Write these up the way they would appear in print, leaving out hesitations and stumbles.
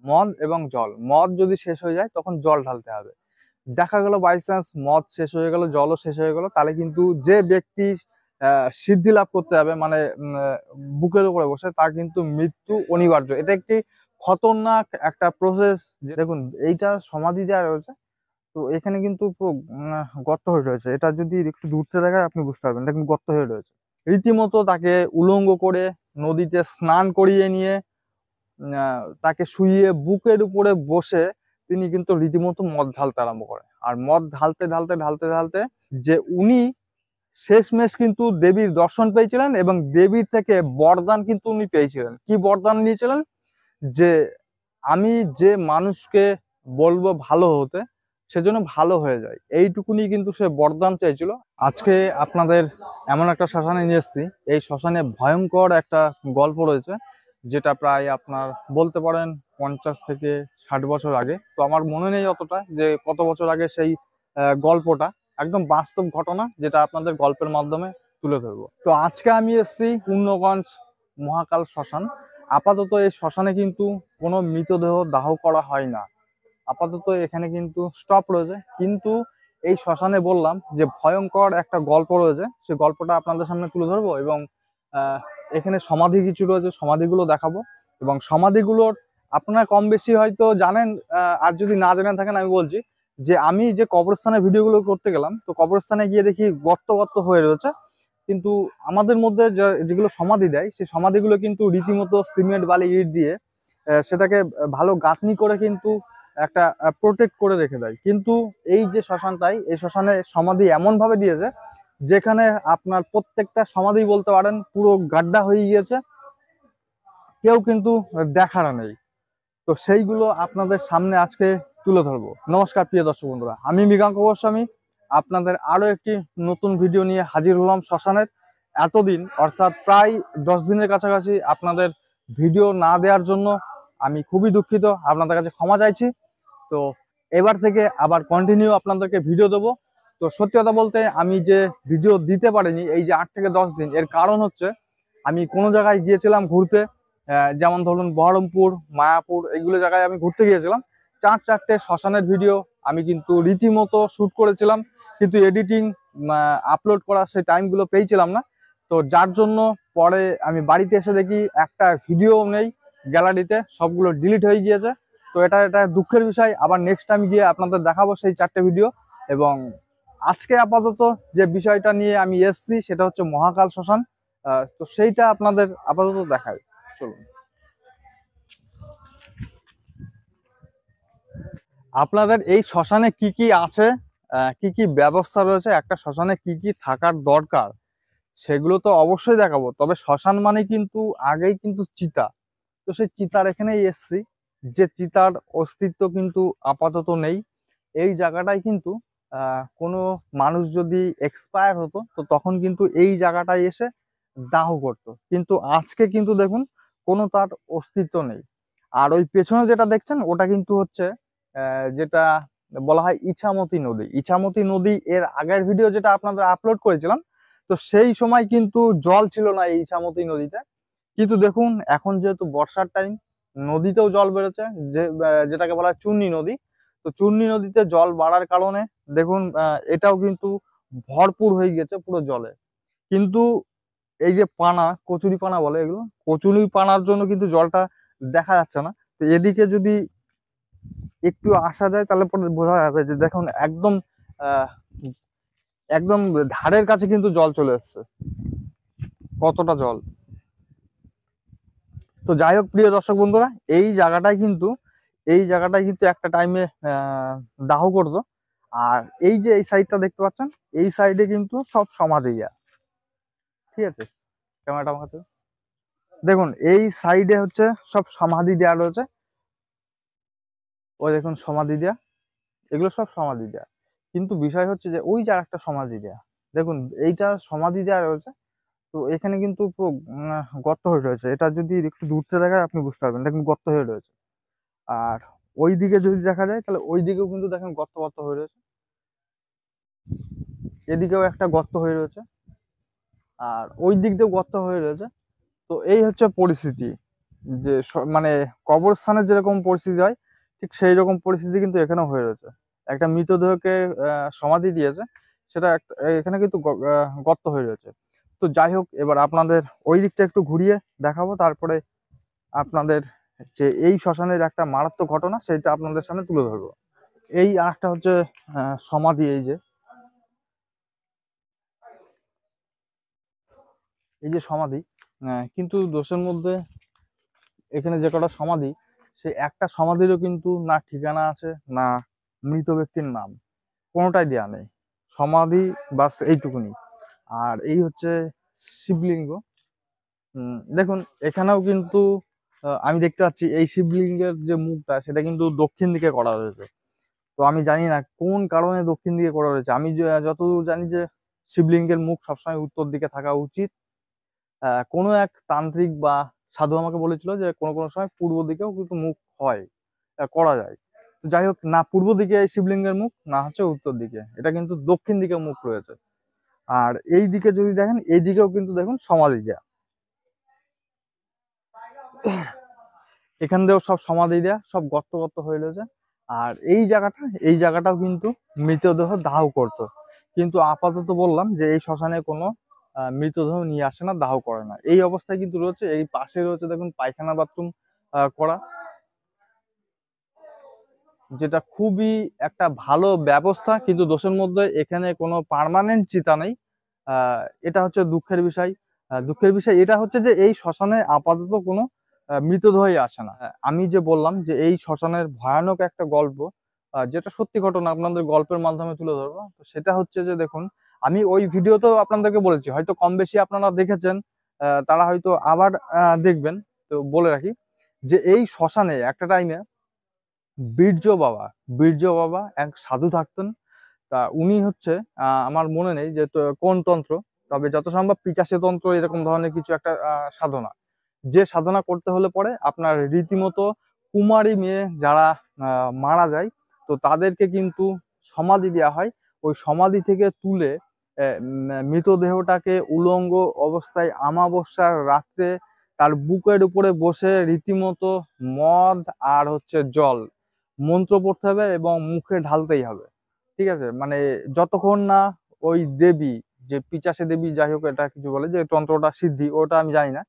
মদ এবং জল। মদ যদি শেষ হয়ে যায় তখন জল ঢালতে হবে। দেখা গেল বাই চান্স মদ শেষ হয়ে গেল, জলও শেষ হয়ে গেল, তাহলে কিন্তু যে ব্যক্তি সিদ্ধি লাভ করতে হবে মানে বুকের উপরে বসে, তার কিন্তু মৃত্যু অনিবার্য। এটা একটি খতরনাক একটা প্রসেস। দেখুন এইটা সমাধি দেওয়া রয়েছে, তো এখানে কিন্তু পুরো গর্ত হয়ে রয়েছে। এটা যদি একটু দূর থেকে দেখায় আপনি বুঝতে পারবেন, দেখুন গর্ত হয়ে রয়েছে। রীতিমতো তাকে উলঙ্গ করে নদীতে স্নান করিয়ে নিয়ে তাকে শুইয়ে বুকের উপরে বসে তিনি কিন্তু রীতিমতো মদ ঢালতে আরম্ভ করে। আর মদ ঢালতে ঢালতে ঢালতে ঢালতে যে উনি শেষমেশ কিন্তু দেবীর দর্শন পেয়েছিলেন এবং দেবীর থেকে বরদান কিন্তু উনি পেয়েছিলেন। কি বরদান নিয়েছিলেন? যে আমি যে মানুষকে বলবো ভালো হতে, সেজন্য ভালো হয়ে যায়, এইটুকুনি কিন্তু সে বরদান চাইছিল। আজকে আপনাদের এমন একটা শ্মশানে নিয়ে এসেছি। এই শ্মশানে ভয়ঙ্কর একটা গল্প রয়েছে, যেটা প্রায় আপনার বলতে পারেন 50 থেকে 60 বছর আগে। তো আমার মনে নেই অতটা যে কত বছর আগে সেই গল্পটা, একদম বাস্তব ঘটনা যেটা আপনাদের গল্পের মাধ্যমে তুলে ধরবো। তো আজকে আমি এসেছি পূর্ণগঞ্জ মহাকাল শ্মশান। আপাতত এই শ্মশানে কিন্তু কোনো মৃতদেহ দাহ করা হয় না, আপাতত এখানে কিন্তু স্টপ রয়েছে। কিন্তু এই শ্মশানে বললাম যে ভয়ঙ্কর একটা গল্প রয়েছে, সেই গল্পটা আপনাদের সামনে তুলে ধরবো এবং আহ, এখানে সমাধি কিছু রয়েছে, সমাধিগুলো দেখাবো। এবং সমাধিগুলোর আপনারা কম বেশি হয়তো জানেন, আর যদি না জেনে থাকেন আমি বলছি যে আমি যে কবরস্থানের ভিডিওগুলো করতে গেলাম, তো কবরস্থানে গিয়ে দেখি গর্ত গর্ত হয়ে রয়েছে। কিন্তু আমাদের মধ্যে যেগুলো সমাধি দেয়, সেই সমাধিগুলো কিন্তু রীতিমতো সিমেন্ট বালি ইট দিয়ে সেটাকে ভালো গাঁথনি করে কিন্তু একটা প্রোটেক্ট করে রেখে দেয়। কিন্তু এই যে শ্মশানটাই, এই শ্মশানে সমাধি এমন ভাবে দিয়েছে যেখানে আপনার প্রত্যেকটা সমাধি বলতে পারেন পুরো গাড্ডা হয়ে গিয়েছে, কেউ কিন্তু দেখার নেই। তো সেইগুলো আপনাদের সামনে আজকে তুলে ধরবো। নমস্কার প্রিয় দর্শক বন্ধুরা, আমি মৃগাঙ্ক গোস্বামী আপনাদের আরো একটি নতুন ভিডিও নিয়ে হাজির হলাম শ্মশানের। এতদিন অর্থাৎ প্রায় 10 দিনের কাছাকাছি আপনাদের ভিডিও না দেওয়ার জন্য আমি খুবই দুঃখিত, আপনাদের কাছে ক্ষমা চাইছি। তো এবার থেকে আবার কন্টিনিউ আপনাদেরকে ভিডিও দেবো। তো সত্যি কথা বলতে আমি যে ভিডিও দিতে পারিনি এই যে 8 থেকে 10 দিন, এর কারণ হচ্ছে আমি কোনো জায়গায় গিয়েছিলাম ঘুরতে। যেমন ধরুন বহরমপুর, মায়াপুর, এইগুলো জায়গায় আমি ঘুরতে গিয়েছিলাম। 4-4টে শ্মশানের ভিডিও আমি কিন্তু রীতিমতো শ্যুট করেছিলাম, কিন্তু এডিটিং আপলোড করার সেই টাইমগুলো পেয়েছিলাম না। তো যার জন্য পরে আমি বাড়িতে এসে দেখি একটা ভিডিও নেই গ্যালারিতে, সবগুলো ডিলিট হয়ে গিয়েছে। তো এটা এটা দুঃখের বিষয়। আবার নেক্সট টাইম গিয়ে আপনাদের দেখাবো সেই 4টে ভিডিও। এবং আজকে আপাতত যে বিষয়টা নিয়ে আমি এসেছি সেটা হচ্ছে মহাকাল শ্মশান। তো সেইটা আপনাদের আপাতত দেখাই, চলুন। আপনাদের এই শ্মশানে কি কি আছে, কি কি ব্যবস্থা রয়েছে, একটা শ্মশানে কি কি থাকার দরকার, সেগুলো তো অবশ্যই দেখাবো। তবে শ্মশান মানে কিন্তু আগেই কিন্তু চিতা। তো সেই চিতার এখানেই এসছি, যে চিতার অস্তিত্ব কিন্তু আপাতত নেই। এই জায়গাটায় কিন্তু কোনো মানুষ যদি এক্সপায়ার হতো, তো তখন কিন্তু এই জায়গাটায় এসে দাহ করতো। কিন্তু আজকে কিন্তু দেখুন কোনো তার অস্তিত্ব নেই। আর ওই পেছনে যেটা দেখছেন ওটা কিন্তু হচ্ছে যেটা বলা হয় ইছামতি নদী। ইছামতি নদী এর আগের ভিডিও যেটা আপনাদের আপলোড করেছিলাম, তো সেই সময় কিন্তু জল ছিল না এই ইছামতি নদীতে। কিন্তু দেখুন এখন যেহেতু বর্ষার টাইম, নদীতেও জল বেড়েছে, যেটাকে বলা হয় চূর্ণী নদী। তো চূর্ণী নদীতে জল বাড়ার কারণে দেখুন এটাও কিন্তু ভরপুর হয়ে গেছে পুরো জলে। কিন্তু এই যে পানা, কচুরি পানা বলে এগুলো, কচুরি পানার জন্য কিন্তু জলটা দেখা যাচ্ছে না। তো এদিকে যদি একটু আসা যায় তাহলে পরে বোঝা যাবে যে দেখুন একদম আহ একদম ধারের কাছে কিন্তু জল চলে এসছে, কতটা জল। তো যাই হোক প্রিয় দর্শক বন্ধুরা, এই জায়গাটায় কিন্তু একটা টাইমে দাহ করতো। আর এই যে এই সাইডটা দেখতে পাচ্ছেন, এই সাইডে কিন্তু সব সমাধি দেয়া। ঠিক আছে, ক্যামেরাটা আমার কাছে দেখুন, এই সাইডে হচ্ছে সব সমাধি দেয়া রয়েছে। ওই দেখুন সমাধি দেয়া, এগুলো সব সমাধি দেয়া। কিন্তু বিষয় হচ্ছে যে ওই যে একটা সমাধি দেয়া, দেখুন এইটা সমাধি দেয়া রয়েছে। তো এখানে কিন্তু পুরো গর্ত হয়ে রয়েছে। এটা যদি একটু দূর থেকে দেখায় আপনি বুঝতে পারবেন, দেখুন গর্ত হয়ে রয়েছে। আর ওই দিকে যদি দেখা যায় তাহলে ওই দিকেও কিন্তু দেখেন গর্ত গর্ত হয়ে রয়েছে, এদিকেও একটা গর্ত হয়ে রয়েছে, আর ওই দিক দিয়েও গর্ত হয়ে রয়েছে। তো এই হচ্ছে পরিস্থিতি। যে মানে কবরস্থানের যেরকম পরিস্থিতি হয়, ঠিক সেই রকম পরিস্থিতি কিন্তু এখানেও হয়ে রয়েছে। একটা মৃতদেহকে সমাধি দিয়েছে, সেটা এখানে কিন্তু গর্ত হয়ে রয়েছে। তো যাই হোক, এবার আপনাদের ওই দিকটা একটু ঘুরিয়ে দেখাবো, তারপরে আপনাদের যে এই শ্মশানের একটা মারাত্মক ঘটনা সেটা আপনাদের সামনে তুলে ধরবো। এই আরেকটা হচ্ছে সমাধি। এই যে সমাধি, কিন্তু দোষের মধ্যে এখানে যে কটা সমাধি, সেই একটা সমাধিরও কিন্তু না ঠিকানা আছে, না মৃত ব্যক্তির নাম, কোনোটাই দেয়া নেই। সমাধি বাস এইটুকুনি। আর এই হচ্ছে শিবলিঙ্গ। দেখুন, এখানেও কিন্তু আমি দেখতে পাচ্ছি এই শিবলিঙ্গের যে মুখটা সেটা কিন্তু দক্ষিণ দিকে করা হয়েছে। তো আমি জানি না কোন কারণে দক্ষিণ দিকে করা হয়েছে। আমি যতদূর জানি যে শিবলিঙ্গের মুখ সবসময় উত্তর দিকে থাকা উচিত। কোনো এক তান্ত্রিক বা সাধু আমাকে বলেছিল যে কোনো কোনো সময় পূর্ব দিকেও কিন্তু মুখ হয়, করা যায়। তো যাই হোক, না পূর্ব দিকে শিবলিঙ্গের মুখ, না হচ্ছে উত্তর দিকে, এটা কিন্তু দক্ষিণ দিকে মুখ রয়েছে। আর এই দিকে যদি দেখেন, এই দিকেও কিন্তু দেখুন সমাধি দেয়া, এখান দিয়েও সব সমাধি দেয়া, সব গর্ত গর্ত হয়ে রয়েছে। আর এই জায়গাটাও কিন্তু মৃতদেহ দাহ করতো, কিন্তু আপাতত বললাম যে এই শ্মশানে কোনো মৃতদেহ নিয়ে আসে না, দাহ করে না। এই অবস্থায় কিন্তু রয়েছে। এই পাশে রয়েছে দেখুন পায়খানা বাথরুম করা, যেটা খুবই একটা ভালো ব্যবস্থা। কিন্তু দোষের মধ্যে এখানে কোনো পার্মানেন্ট চিতা নেই। এটা হচ্ছে দুঃখের বিষয়। দুঃখের বিষয় এটা হচ্ছে যে এই শ্মশানে আপাতত কোনো মৃতদেহই আসে না। আমি যে বললাম যে এই শ্মশানের ভয়ানক একটা গল্প, যেটা সত্যি ঘটনা আপনাদের গল্পের মাধ্যমে তুলে ধরবো, তো সেটা হচ্ছে যে দেখুন, আমি ওই ভিডিওতেও আপনাদেরকে বলেছি, হয়তো কম বেশি আপনারা দেখেছেন, তারা হয়তো আবার দেখবেন। তো বলে রাখি যে এই শ্মশানে একটা টাইমে বীর্য বাবা বীর্য বাবা এক সাধু থাকতেন। তা উনি হচ্ছে আমার মনে নেই যে কোন তন্ত্র, তবে যত সম্ভব 85 তন্ত্র এরকম ধরনের কিছু একটা সাধনা, যে সাধনা করতে হলে পরে আপনার রীতিমতো কুমারী মেয়ে যারা মারা যায়, তো তাদেরকে কিন্তু সমাধি দেওয়া হয়। ওই সমাধি থেকে তুলে মৃতদেহটাকে উলঙ্গ অবস্থায় আমাবস্যার রাত্রে তার বুকের উপরে বসে রীতিমতো মদ আর হচ্ছে জল মন্ত্র পড়তে হবে এবং মুখে ঢালতেই হবে। ঠিক আছে, মানে যতক্ষণ না ওই দেবী, যে পিচাসে দেবী, যাই হোক এটা কিছু বলে যে তন্ত্রটা সিদ্ধি, ওটা আমি জানি না।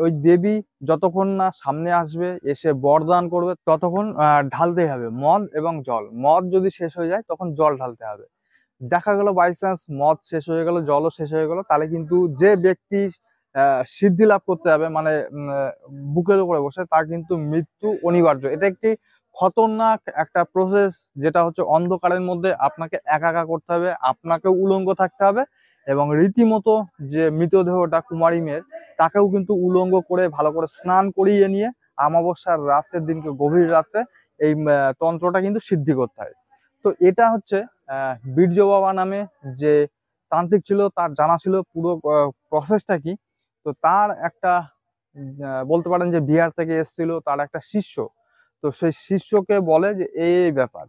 ওই দেবী যতক্ষণ না সামনে আসবে, এসে বরদান করবে, ততক্ষণ ঢালতেই হবে মদ এবং জল। মদ যদি শেষ হয়ে যায় তখন জল ঢালতে হবে। দেখা গেল বাই চান্স মদ শেষ হয়ে গেল, জলও শেষ হয়ে গেল, তাহলে কিন্তু যে ব্যক্তি সিদ্ধি লাভ করতে হবে, মানে বুকের উপরে বসে, তার কিন্তু মৃত্যু অনিবার্য। এটা একটি খতরনাক একটা প্রসেস, যেটা হচ্ছে অন্ধকারের মধ্যে আপনাকে একা একা করতে হবে, আপনাকে উলঙ্গ থাকতে হবে, এবং রীতিমতো যে মৃতদেহটা কুমারী মেয়ের, তাকেও কিন্তু উলঙ্গ করে ভালো করে স্নান করিয়ে নিয়ে অমাবস্যার রাতের দিনকে, গভীর রাতে এই তন্ত্রটা কিন্তু সিদ্ধি করতে হয়। তো এটা হচ্ছে বীর্য বাবা নামে যে তান্ত্রিক ছিল, তার জানা ছিল পুরো প্রসেসটা কি। তো তার একটা বলতে পারেন যে বিহার থেকে এসেছিল তার একটা শিষ্য। তো সেই শিষ্যকে বলে যে এই ব্যাপার।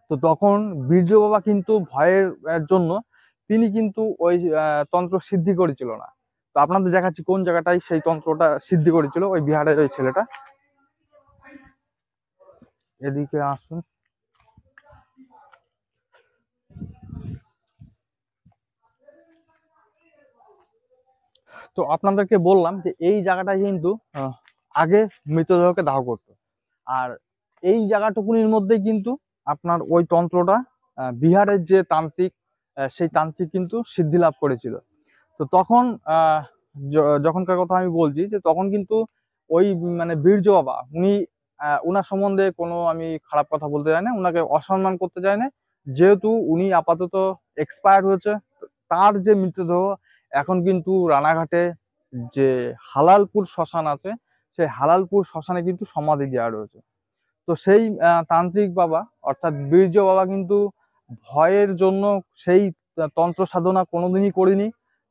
তো তখন বীর্য বাবা কিন্তু ভয়ের জন্য তিনি কিন্তু ওই তন্ত্র সিদ্ধি করেছিল না। তো আপনাদের দেখাচ্ছি কোন জায়গাটায় সেই তন্ত্রটা সিদ্ধি করেছিল ওই বিহারের ওই ছেলেটা। এদিকে আসুন। তো আপনাদেরকে বললাম যে এই জায়গাটায় কিন্তু আগে মৃতদেহকে দাহ করতো। আর এই জায়গাটুকুনির মধ্যে কিন্তু আপনার ওই তন্ত্রটা বিহারের যে তান্ত্রিক, সেই তান্ত্রিক কিন্তু সিদ্ধি লাভ করেছিল। তো তখন যখনকার কথা আমি বলছি, যে তখন কিন্তু ওই মানে বীর্য বাবা উনি, উনার সম্বন্ধে কোনো আমি খারাপ কথা বলতে চাই না, উনাকে অসম্মান করতে চাই না, যেহেতু উনি আপাতত এক্সপায়ার হয়েছে। তার যে মৃতদেহ এখন কিন্তু রানাঘাটে যে হালালপুর শ্মশান আছে, সেই হালালপুর শ্মশানে কিন্তু সমাধি দেওয়া রয়েছে। তো সেই তান্ত্রিক বাবা অর্থাৎ বীর্য বাবা কিন্তু ভয়ের জন্য সেই তন্ত্র সাধনা কোনোদিনই করেনি।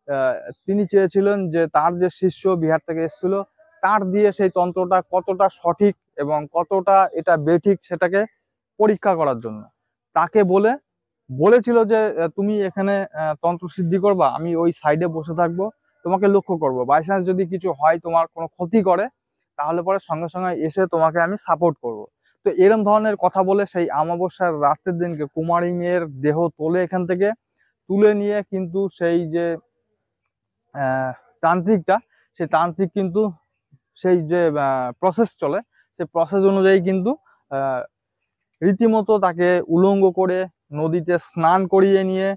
আহ, তিনি চেয়েছিলেন যে তার যে শিষ্য বিহার থেকে এসেছিল, তার দিয়ে সেই তন্ত্রটা কতটা সঠিক এবং কতটা এটা বেঠিক সেটাকে পরীক্ষা করার জন্য তাকে বলেছিল যে তুমি এখানে তন্ত্র সিদ্ধি করবা, আমি ওই সাইডে বসে থাকবো। তো তোমাকে লক্ষ্য করব, বাই চান্স যদি কিছু হয়, তোমার কোনো ক্ষতি করে, তাহলে পরে সঙ্গে সঙ্গে এসে তোমাকে আমি সাপোর্ট করব। তো এরকম ধরনের কথা বলে সেই অমাবস্যার রাতের দিনকে কুমারী মেয়ের দেহ তোলে এখান থেকে, তুলে নিয়ে কিন্তু সেই যে তান্ত্রিকটা, সেই তান্ত্রিক কিন্তু সেই যে প্রসেস চলে, সেই প্রসেস অনুযায়ী কিন্তু রীতিমতো তাকে উলঙ্গ করে নদীতে স্নান করিয়ে নিয়ে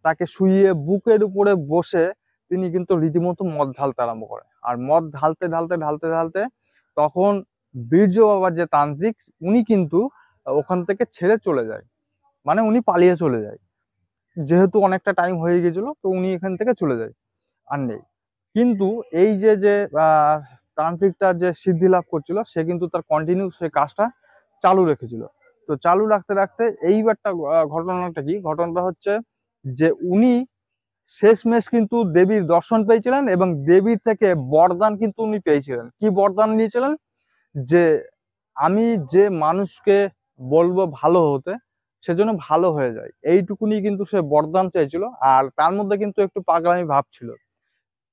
তাকে শুইয়ে বুকের উপরে বসে তিনি কিন্তু রীতিমতো মদ ঢালতে আরম্ভ করে। আর মদ ঢালতে ঢালতে ঢালতে ঢালতে তখন বীর্য বাবার যে তান্ত্রিক, উনি কিন্তু ওখান থেকে ছেড়ে চলে যায়, মানে উনি পালিয়ে চলে যায়। যেহেতু অনেকটা টাইম হয়ে গেছিল, তো উনি এখান থেকে চলে যায়, আর নেই। কিন্তু এই যে যে তান্ত্রিকটা যে সিদ্ধি লাভ করছিল, সে কিন্তু তার কন্টিনিউ সেই কাজটা চালু রেখেছিল। তো চালু রাখতে রাখতে এইবারটা ঘটনাটা কি, ঘটনাটা হচ্ছে যে উনি শেষমেশ কিন্তু দেবীর দর্শন পেয়েছিলেন, এবং দেবীর থেকে বরদান কিন্তু উনি পেয়েছিলেন। কি বরদান নিয়েছিলেন? যে আমি যে মানুষকে বলবো ভালো হতে, সেজন্য ভালো হয়ে যায়, এইটুকুনি কিন্তু সে বরদান চাইছিল। আর তার মধ্যে কিন্তু একটু পাগলামি ভাব ছিল।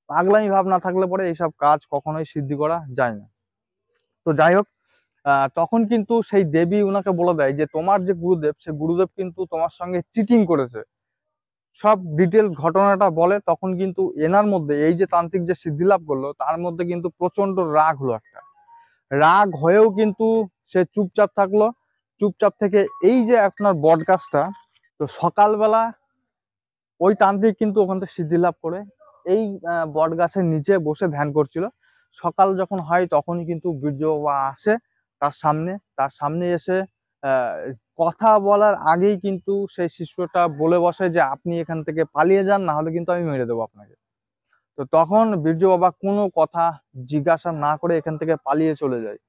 পাগলামি ভাব না থাকলে পরে এইসব কাজ কখনোই সিদ্ধি করা যায় না। তো যাই হোক, তখন কিন্তু সেই দেবী উনাকে বলে দেয় যে তোমার যে গুরুদেব, সে গুরুদেব কিন্তু তোমার সঙ্গে চিটিং করেছে। সব ডিটেল ঘটনাটা বলে। তখন কিন্তু এনার মধ্যে, এই যে তান্ত্রিক যে সিদ্ধি লাভ করলো, তার মধ্যে কিন্তু প্রচন্ড রাগ হলো একটা। রাগ হয়েও কিন্তু সে চুপচাপ থাকলো। চুপচাপ থেকে এই যে আপনার বট গাছটা, তো সকালবেলা ওই তান্ত্রিক কিন্তু ওখান থেকে সিদ্ধি লাভ করে এই বট গাছের নিচে বসে ধ্যান করছিল। সকাল যখন হয় তখনই কিন্তু বীর্য বাবা আসে তার সামনে এসে আহ, কথা বলার আগেই কিন্তু সেই শিষ্যটা বলে বসে যে আপনি এখান থেকে পালিয়ে যান, না হলে কিন্তু আমি মেরে দেবো আপনাকে। তো তখন বীর্য বাবা কোনো কথা জিজ্ঞাসা না করে এখান থেকে পালিয়ে চলে যায়।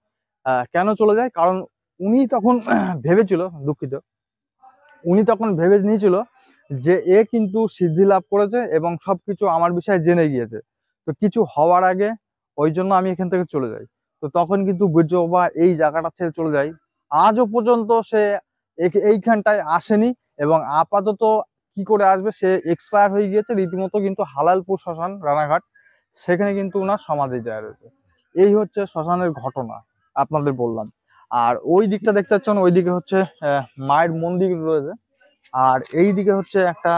কেন চলে যায়? কারণ উনি তখন ভেবেছিল, দুঃখিত, উনি তখন ভেবে নিয়েছিল যে এ কিন্তু সিদ্ধি লাভ করেছে এবং সবকিছু আমার বিষয়ে জেনে গিয়েছে, তো কিছু হওয়ার আগে ওই জন্য আমি এখান থেকে চলে যাই। তো তখন কিন্তু বীর্য বাবা এই জায়গাটা ছেড়ে চলে যায়। আজও পর্যন্ত সে এইখানটায় আসেনি, এবং আপাতত কি করে আসবে, সে এক্সপায়ার হয়ে গিয়েছে রীতিমতো। কিন্তু হালালপুর শ্মশান রানাঘাট, সেখানে কিন্তু ওনার সমাধি দেওয়া রয়েছে। এই হচ্ছে শ্মশানের ঘটনা, আপনাদের বললাম। আর ওই দিকটা দেখতে পাচ্ছেন, ওইদিকে হচ্ছে মায়ের মন্দির রয়েছে। আর এই দিকে হচ্ছে একটা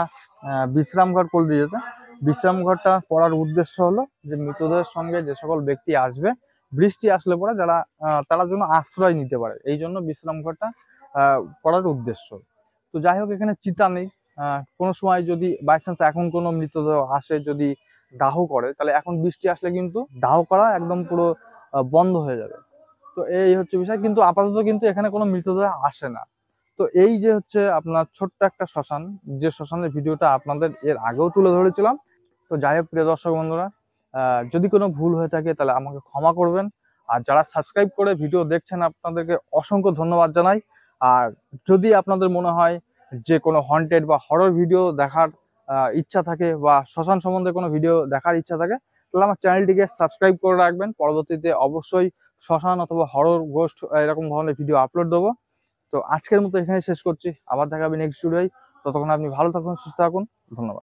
বিশ্রাম ঘর করে দিয়েছে। বিশ্রাম ঘরটা করার উদ্দেশ্য হলো যে মৃতদেহের সঙ্গে যে সকল ব্যক্তি আসবে, বৃষ্টি আসলে পরে যারা তারা যেন আশ্রয় নিতে পারে, এই জন্য বিশ্রাম ঘরটা করার উদ্দেশ্য। তো যাই হোক, এখানে চিতা নেই। কোনো সময় যদি বাই চান্স এখন কোনো মৃতদেহ আসে, যদি দাহ করে, তাহলে এখন বৃষ্টি আসলে কিন্তু দাহ করা একদম পুরো বন্ধ হয়ে যাবে। তো এই হচ্ছে বিষয়, কিন্তু আপাতত কিন্তু এখানে কোনো মৃতদেহ আসে না। তো এই যে হচ্ছে আপনার ছোট্ট একটা শ্মশান, যে শ্মশানের ভিডিওটা আপনাদের এর আগেও তুলে ধরেছিলাম। তো যাই হোক, প্রিয় দর্শক বন্ধুরা, যদি কোনো ভুল হয়ে থাকে তাহলে আমাকে ক্ষমা করবেন। আর যারা সাবস্ক্রাইব করে ভিডিও দেখছেন, আপনাদেরকে অসংখ্য ধন্যবাদ জানাই। আর যদি আপনাদের মনে হয় যে কোনো হন্টেড বা হরর ভিডিও দেখার ইচ্ছা থাকে, বা শ্মশান সম্বন্ধে কোনো ভিডিও দেখার ইচ্ছা থাকে, তাহলে আমার চ্যানেলটিকে সাবস্ক্রাইব করে রাখবেন। পরবর্তীতে অবশ্যই শ্মশান অথবা হরর গোস্ট এরকম ধরনের ভিডিও আপলোড দেবো। তো আজকের মতো এখানে শেষ করছি, আবার দেখা হবে নেক্সট ভিডিওয়। ততক্ষণ আপনি ভালো থাকুন, সুস্থ থাকুন। ধন্যবাদ।